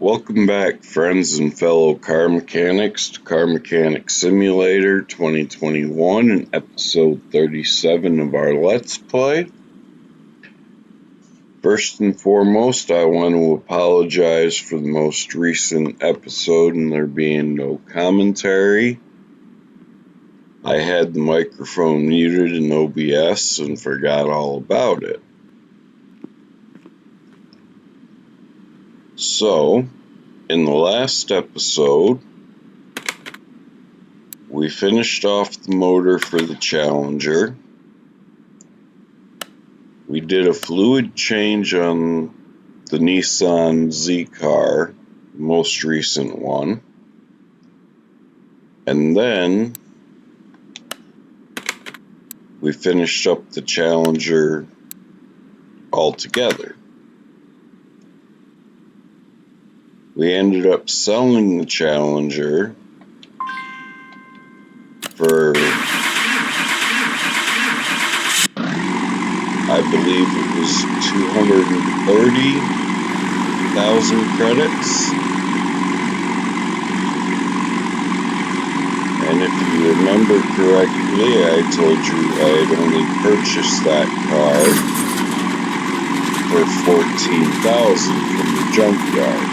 Welcome back, friends and fellow car mechanics, to Car Mechanic Simulator 2021 and episode 37 of our Let's Play. First and foremost, I want to apologize for the most recent episode and there being no commentary. I had the microphone muted in OBS and forgot all about it. So, in the last episode, we finished off the motor for the Challenger. We did a fluid change on the Nissan Z car, the most recent one. And then we finished up the Challenger altogether. We ended up selling the Challenger for, I believe it was 230,000 credits. And if you remember correctly, I told you I had only purchased that car for $14,000 from the junkyard.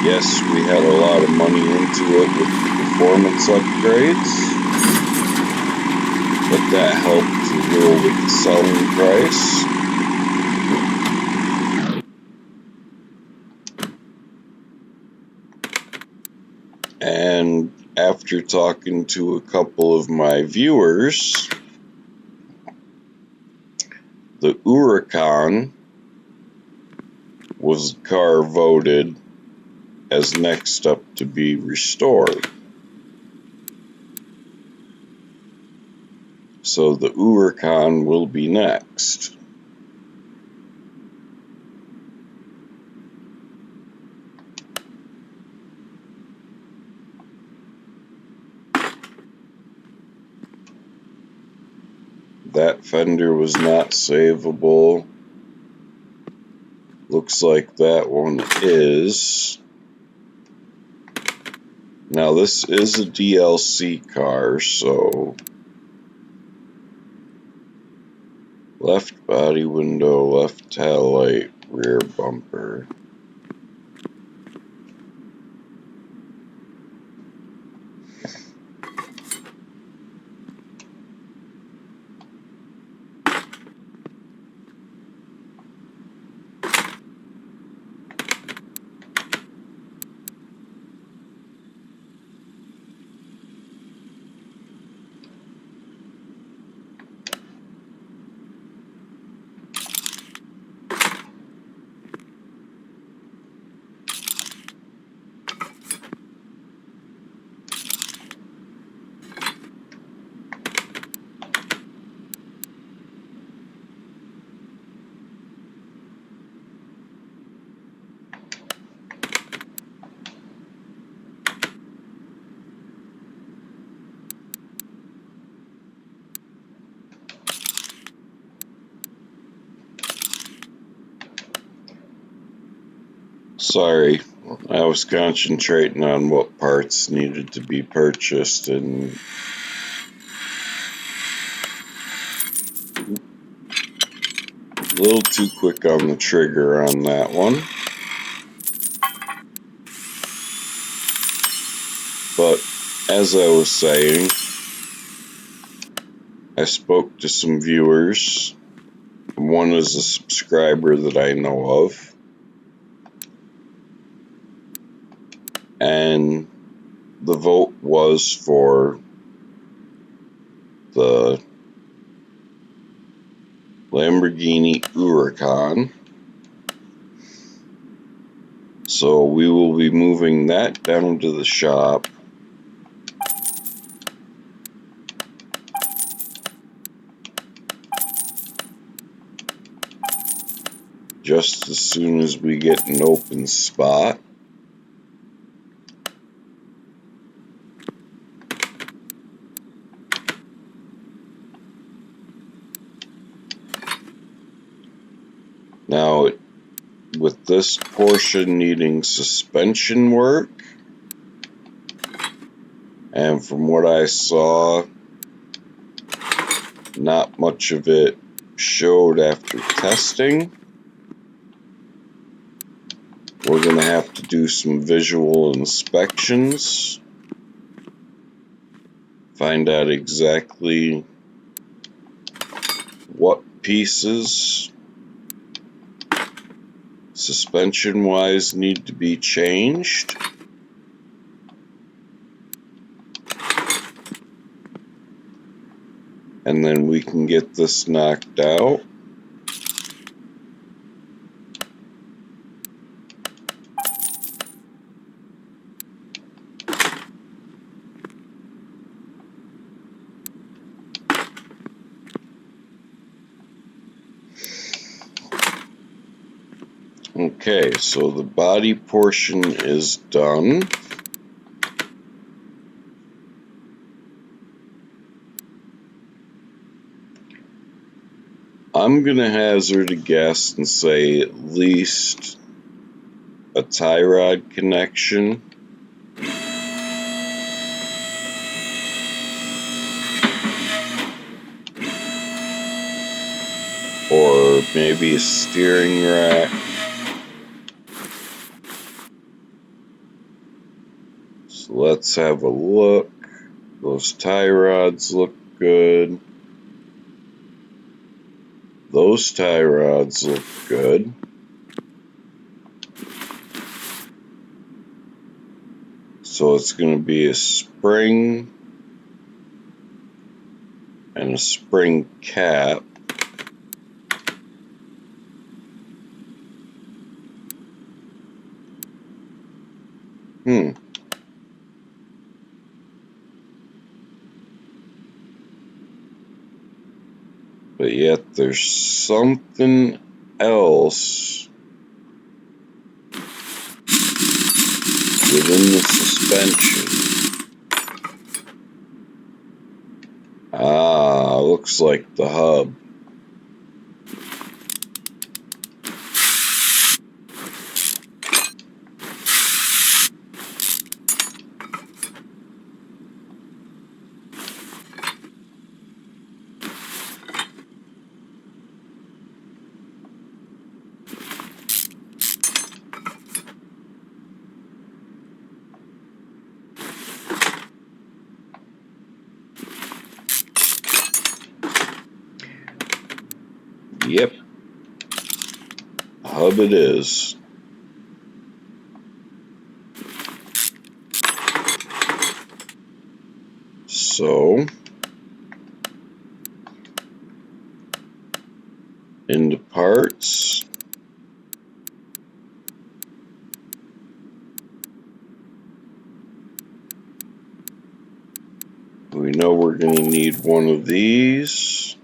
Yes, we had a lot of money into it with the performance upgrades, but that helped a little with the selling price. And after talking to a couple of my viewers, the Huracan was the car voted as next up to be restored. So the Huracan will be next. That fender was not savable. Looks like that one is. Now this is a DLC car, so left body window, left tail light, rear bumper. Sorry, I was concentrating on what parts needed to be purchased and a little too quick on the trigger on that one. But as I was saying, I spoke to some viewers. One is a subscriber that I know of. And the vote was for the Lamborghini Huracan. So we will be moving that down to the shop. Just as soon as we get an open spot. Now, it with this Porsche needing suspension work, and from what I saw, not much of it showed after testing. We're going to have to do some visual inspections, find out exactly what pieces suspension-wise need to be changed. And then we can get this knocked out. Okay, so the body portion is done. I'm going to hazard a guess and say at least a tie rod connection. Or maybe a steering rack. So let's have a look. Those tie rods look good. Those tie rods look good. So it's going to be a spring and a spring cap. But yet there's something else within the suspension. Ah, looks like the hub. Yep, hub it is. So, into parts. We know we're going to need one of these.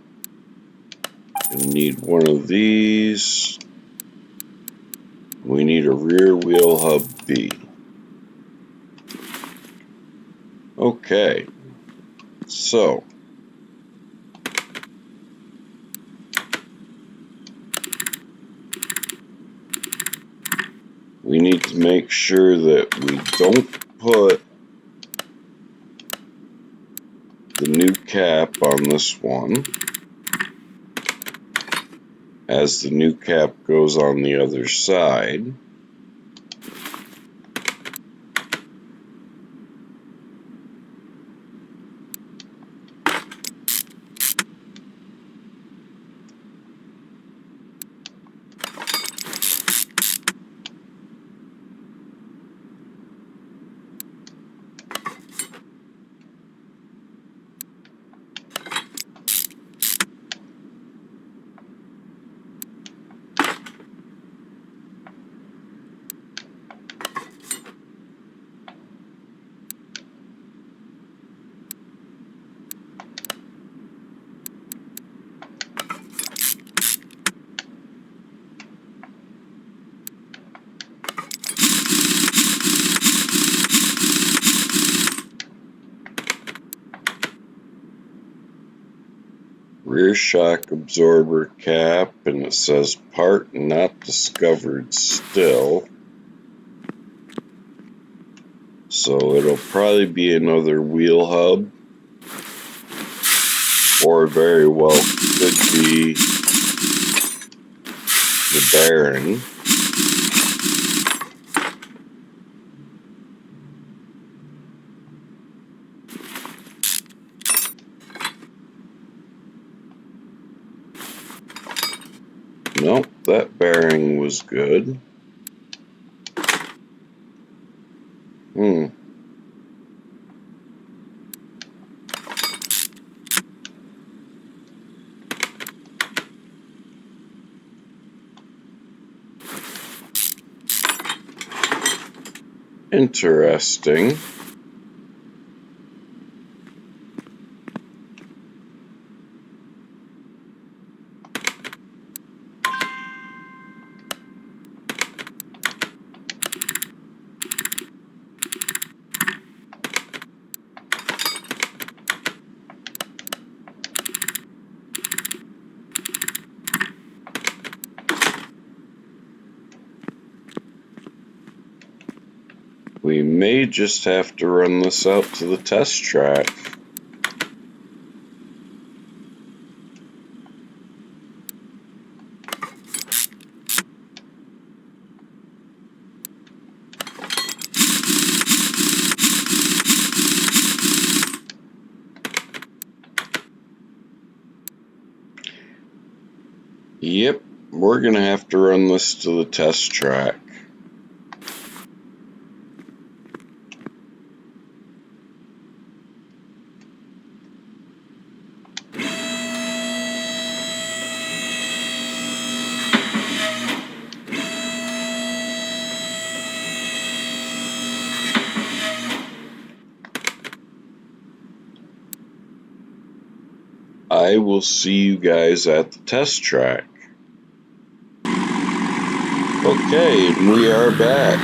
We need one of these. We need a rear wheel hub B. Okay, so we need to make sure that we don't put the new cap on this one, as the new cap goes on the other side. rear shock absorber cap, and it says part not discovered still. So it'll probably be another wheel hub, or very well could be the bearing. Nope, that bearing was good. Interesting. We may just have to run this out to the test track. Yep, we're going to have to run this to the test track. I will see you guys at the test track. Okay, and we are back.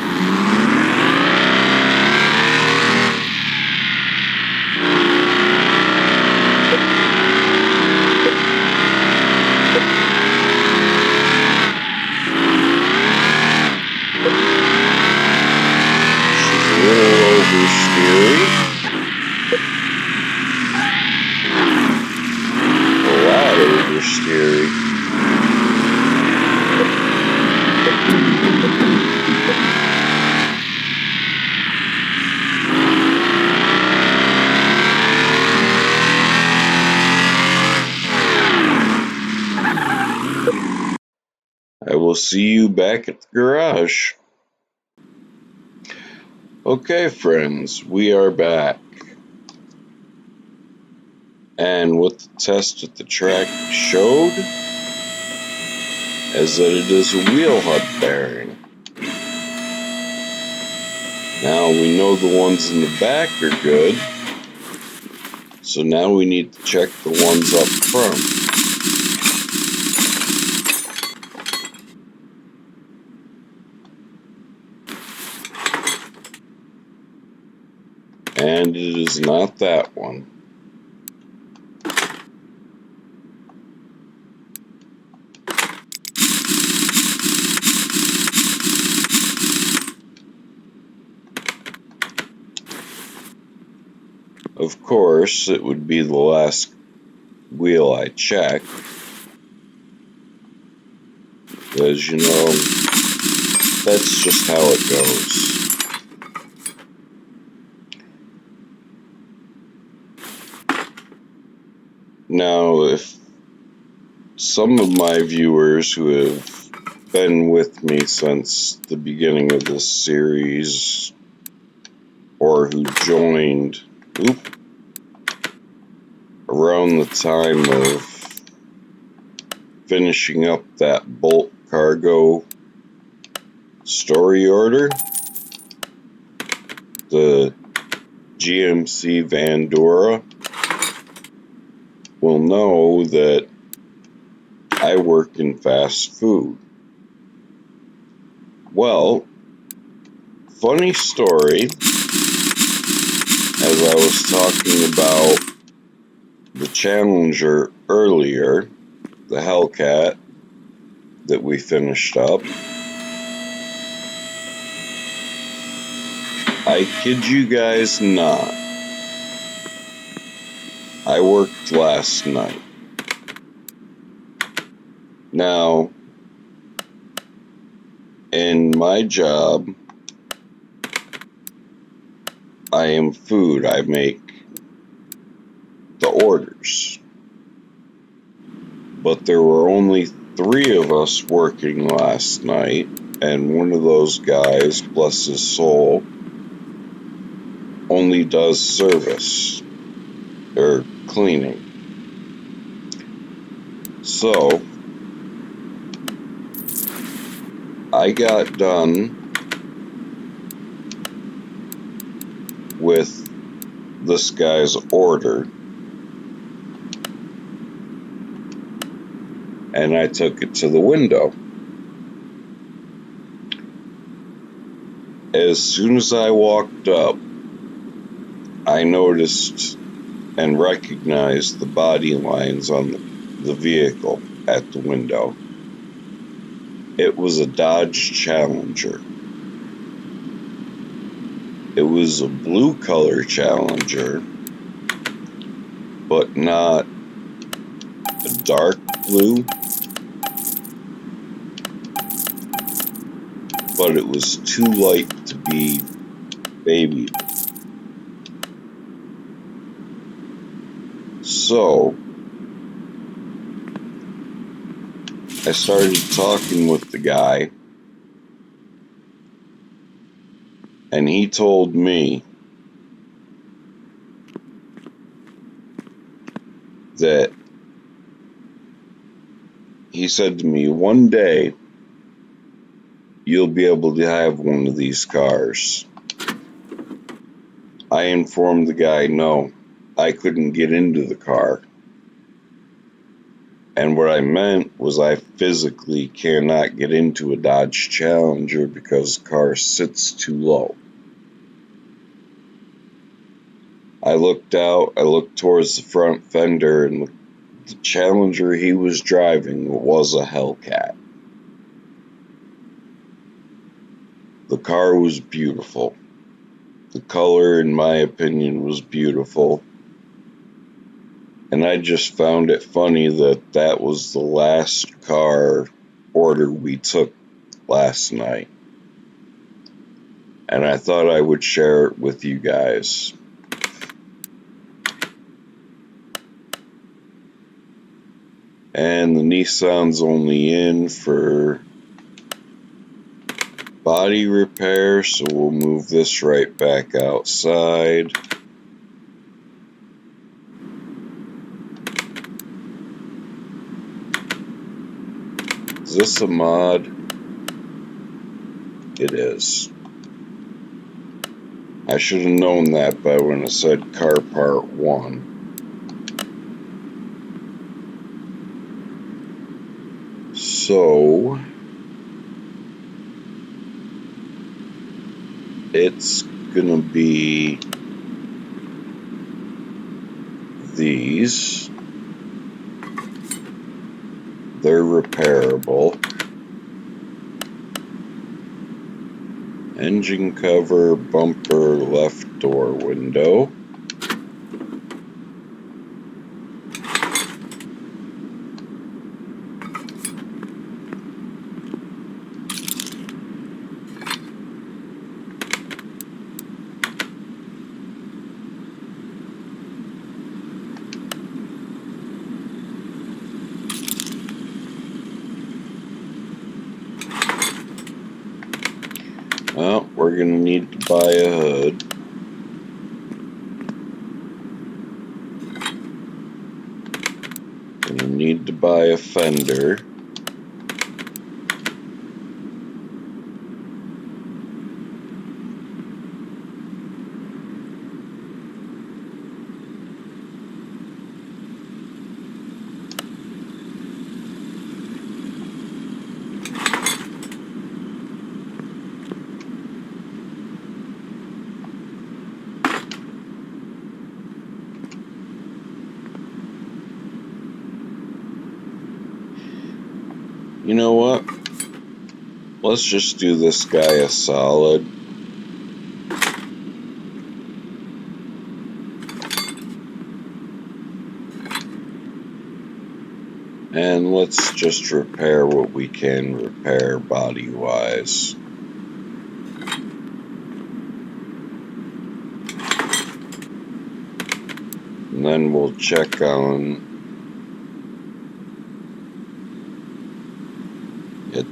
She's a little oversteery. A lot oversteery. I will see you back at the garage. Okay, friends, we are back. And what the test at the track showed is that it is a wheel hub bearing. Now we know the ones in the back are good, so now we need to check the ones up front. And it is not that one. Of course, it would be the last wheel I check, because, you know, that's just how it goes. Now, if some of my viewers who have been with me since the beginning of this series, or who joined around the time of finishing up that bulk cargo story order, the GMC Vandora, will know that I work in fast food. Well, funny story, as I was talking about the Challenger earlier, the Hellcat that we finished up. I kid you guys not. I worked last night. Now, in my job, I am food. I make the orders. But there were only 3 of us working last night, and one of those guys, bless his soul, only does service or cleaning. So I got done with this guy's order, and I took it to the window. As soon as I walked up, I noticed and recognized the body lines on the vehicle at the window. It was a Dodge Challenger. It was a blue color Challenger, but not a dark blue, but it was too light to be baby. So I started talking with the guy, and he told me that he said to me, one day you'll be able to have one of these cars. I informed the guy no, I couldn't get into the car. And what I meant was I physically cannot get into a Dodge Challenger because the car sits too low. I looked out, I looked towards the front fender, and the Challenger he was driving was a Hellcat. The car was beautiful. The color, in my opinion, was beautiful. And I just found it funny that that was the last car order we took last night. And I thought I would share it with you guys. And the Nissan's only in for body repair, so we'll move this right back outside. Is this a mod? It is. I should have known that by when I said car part 1. So it's gonna be these. They're repairable. Engine cover, bumper, left door window. Well, we're going to need to buy a hood. Going to need to buy a fender. You know what? Let's just do this guy a solid. And let's just repair what we can repair body-wise. And then we'll check on...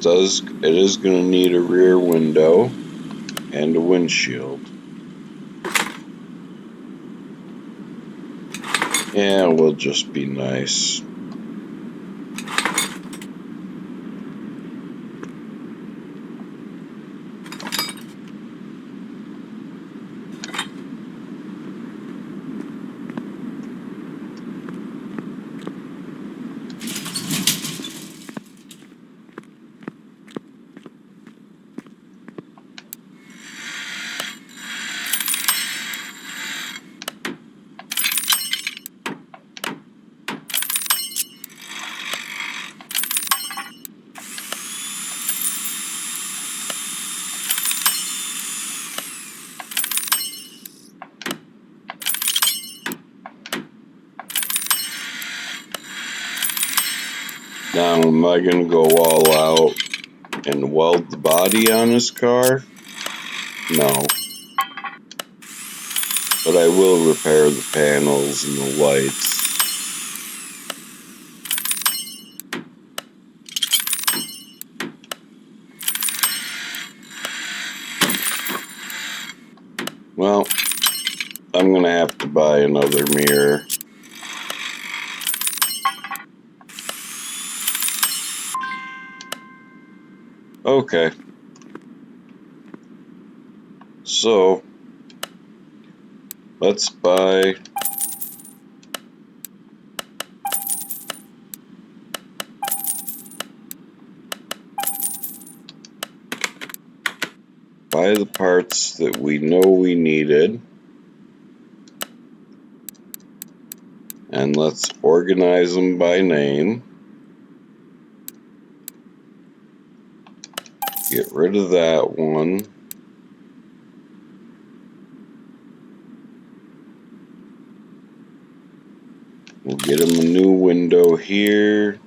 It is going to need a rear window and a windshield. Yeah, we'll just be nice. Now, am I going to go all out and weld the body on this car? No. But I will repair the panels and the lights. Well, I'm going to have to buy another mirror. Okay. So, let's buy the parts that we know we needed. And let's organize them by name. Get rid of that one. We'll get him a new window here.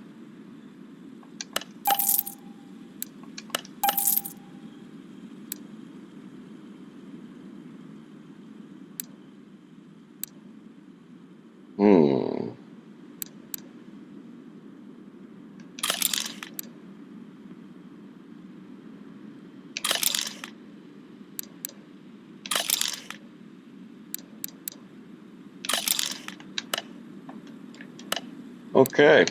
Okay.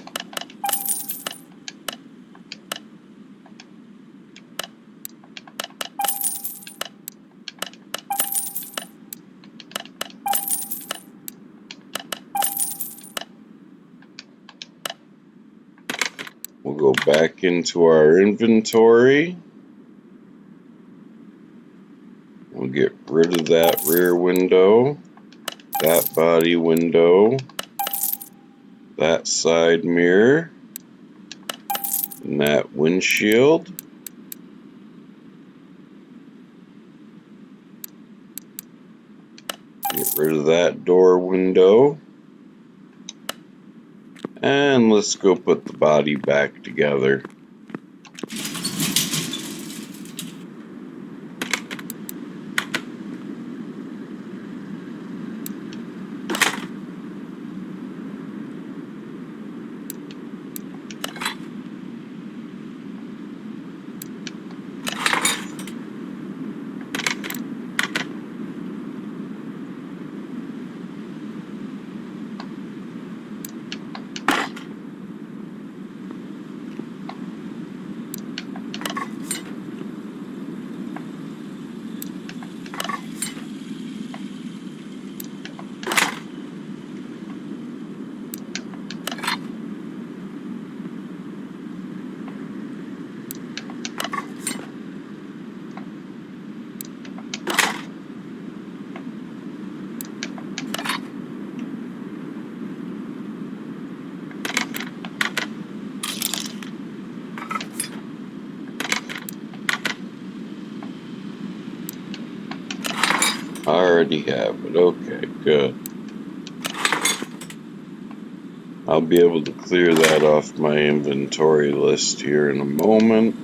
We'll go back into our inventory. We'll get rid of that rear window, that body window, that side mirror, and that windshield. Get rid of that door window. And let's go put the body back together. I already have it. Okay, good. I'll be able to clear that off my inventory list here in a moment.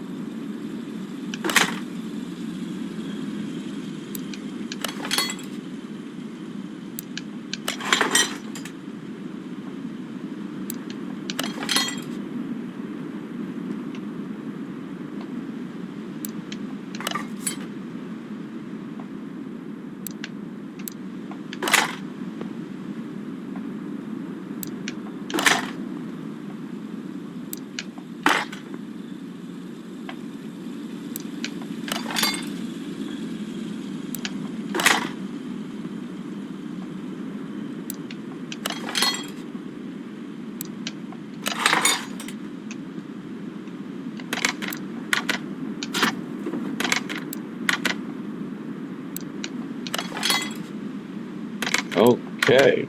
Okay.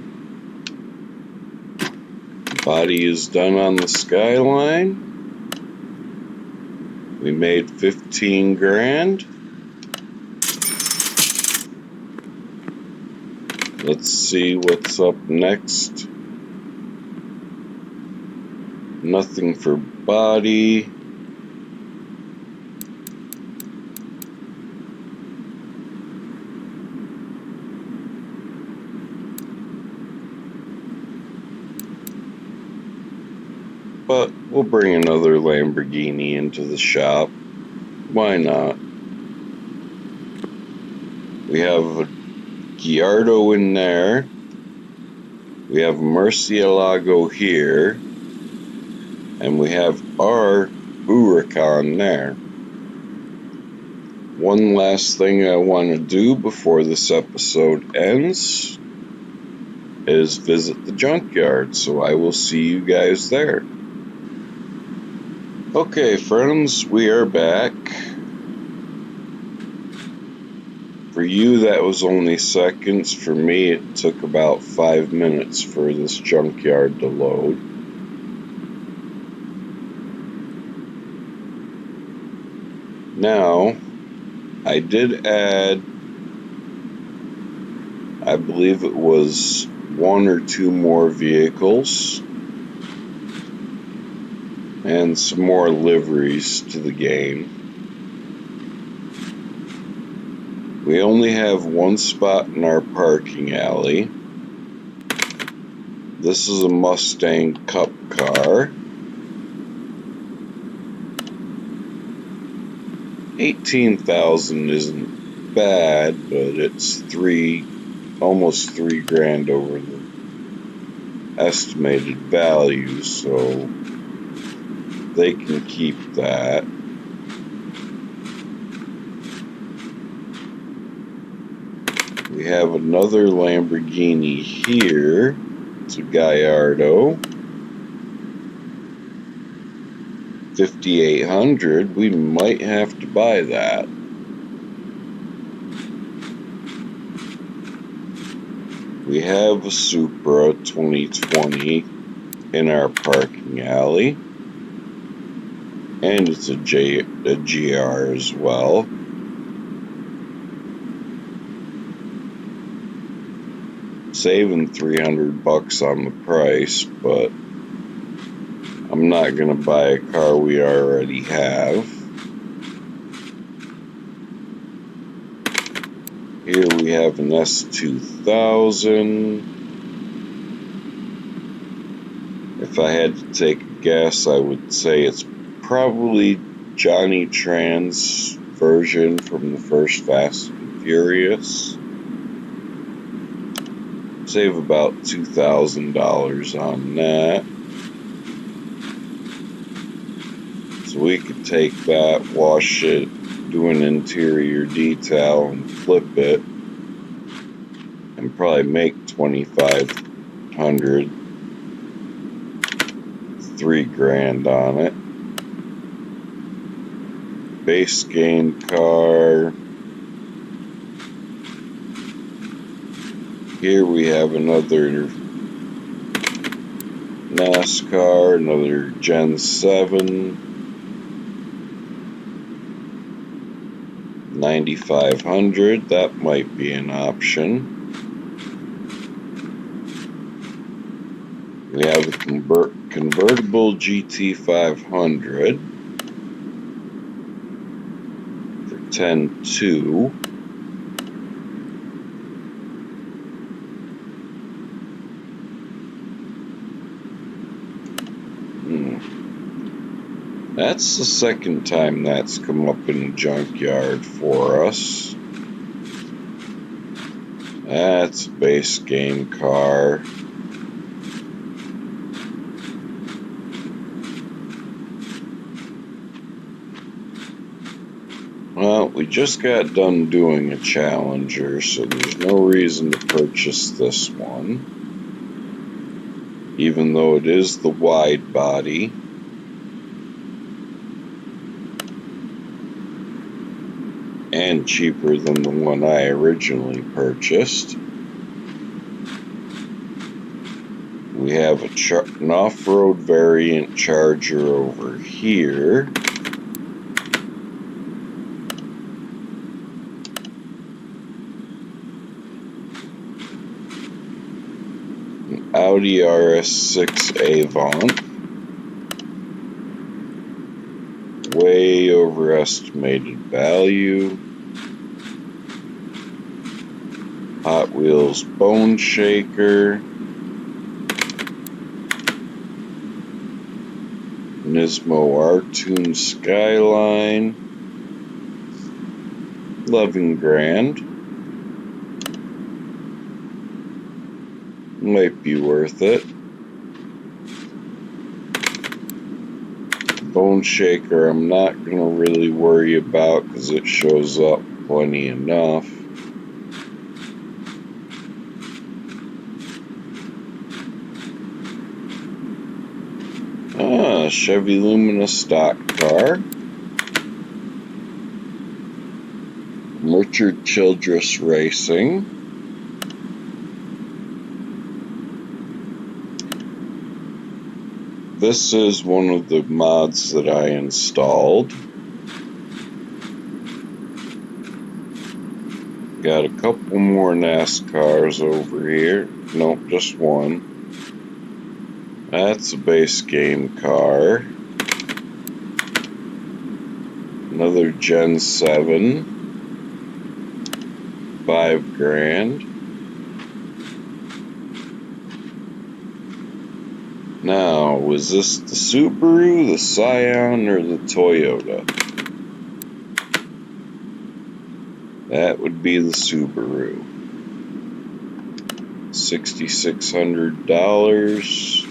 Body is done on the Skyline. We made 15 grand. Let's see what's up next. Nothing for body. But we'll bring another Lamborghini into the shop. Why not? We have a Gallardo in there. We have a Murcielago here. And we have our Huracan there. One last thing I want to do before this episode ends is visit the junkyard, so I will see you guys there. Okay, friends, we are back. For you, that was only seconds. For me, it took about 5 minutes for this junkyard to load. Now, I did add, I believe it was 1 or 2 more vehicles and some more liveries to the game. We only have 1 spot in our parking alley. This is a Mustang Cup car. 18,000 isn't bad, but it's almost 3 grand over the estimated value, so they can keep that. We have another Lamborghini here. It's a Gallardo. 5,800. We might have to buy that. We have a Supra 2020 in our parking alley. And it's a GR as well. Saving $300 on the price, but I'm not going to buy a car we already have. Here we have an S2000. If I had to take a guess, I would say it's probably Johnny Tran's version from the first Fast and Furious. Save about $2,000 on that. So we could take that, wash it, do an interior detail, and flip it, and probably make $2,500, 3 grand on it. Base game car. Here we have another NASCAR, another Gen 7. $9,500, that might be an option. We have a convertible GT500 for $10,200. That's the second time that's come up in the junkyard for us. That's a base game car. Well, we just got done doing a Challenger, so there's no reason to purchase this one. Even though it is the wide body. And cheaper than the one I originally purchased. We have an off-road variant Charger over here. An Audi RS6 Avant. Way overestimated value. Hot Wheels Bone Shaker. Nismo R-Tune Skyline. $11,000. Might be worth it. Bone Shaker I'm not going to really worry about because it shows up plenty enough. Chevy Lumina stock car. Richard Childress Racing. This is one of the mods that I installed. Got a couple more NASCARs over here. Nope, just one. That's a base game car. Another Gen 7. $5,000. Now, was this the Subaru, the Scion, or the Toyota? That would be the Subaru. $6,600.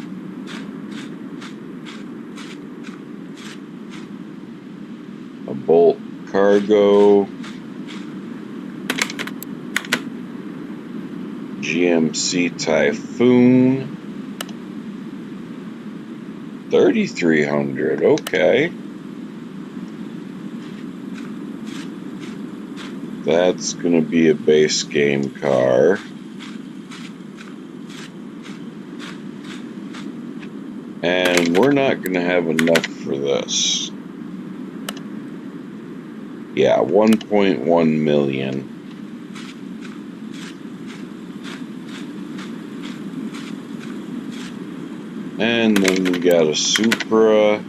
A Bolt Cargo. GMC Typhoon. $3,300. Okay. That's going to be a base game car. And we're not going to have enough for this. Yeah, 1.1 million. And then we got a Supra.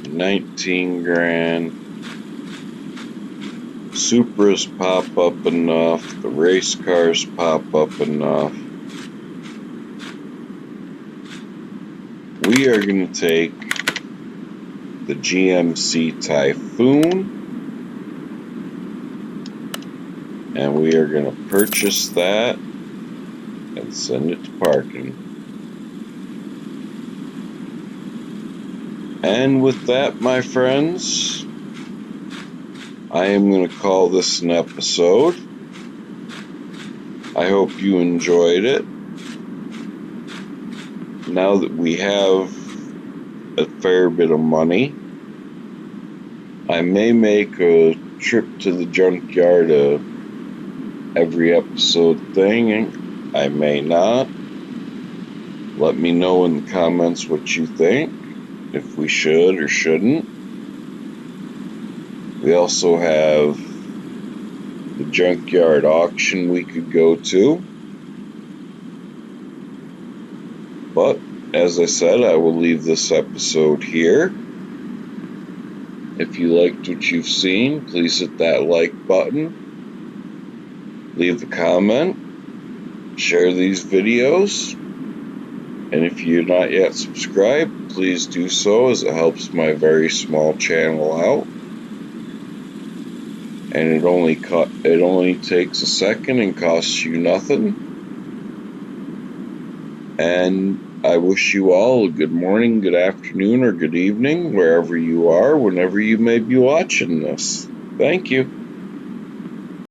$19,000. Supras pop up enough. The race cars pop up enough. We are going to take the GMC Typhoon, and we are going to purchase that and send it to parking. And with that, my friends, I am going to call this an episode. I hope you enjoyed it. Now that we have a fair bit of money, I may make a trip to the junkyard every episode thing, and I may not. Let me know in the comments what you think, if we should or shouldn't. We also have the junkyard auction we could go to. But, as I said, I will leave this episode here. If you liked what you've seen, please hit that like button. Leave a comment. Share these videos. And if you're not yet subscribed, please do so, as it helps my very small channel out. And it only takes a second and costs you nothing. And I wish you all a good morning, good afternoon, or good evening, wherever you are, whenever you may be watching this. Thank you.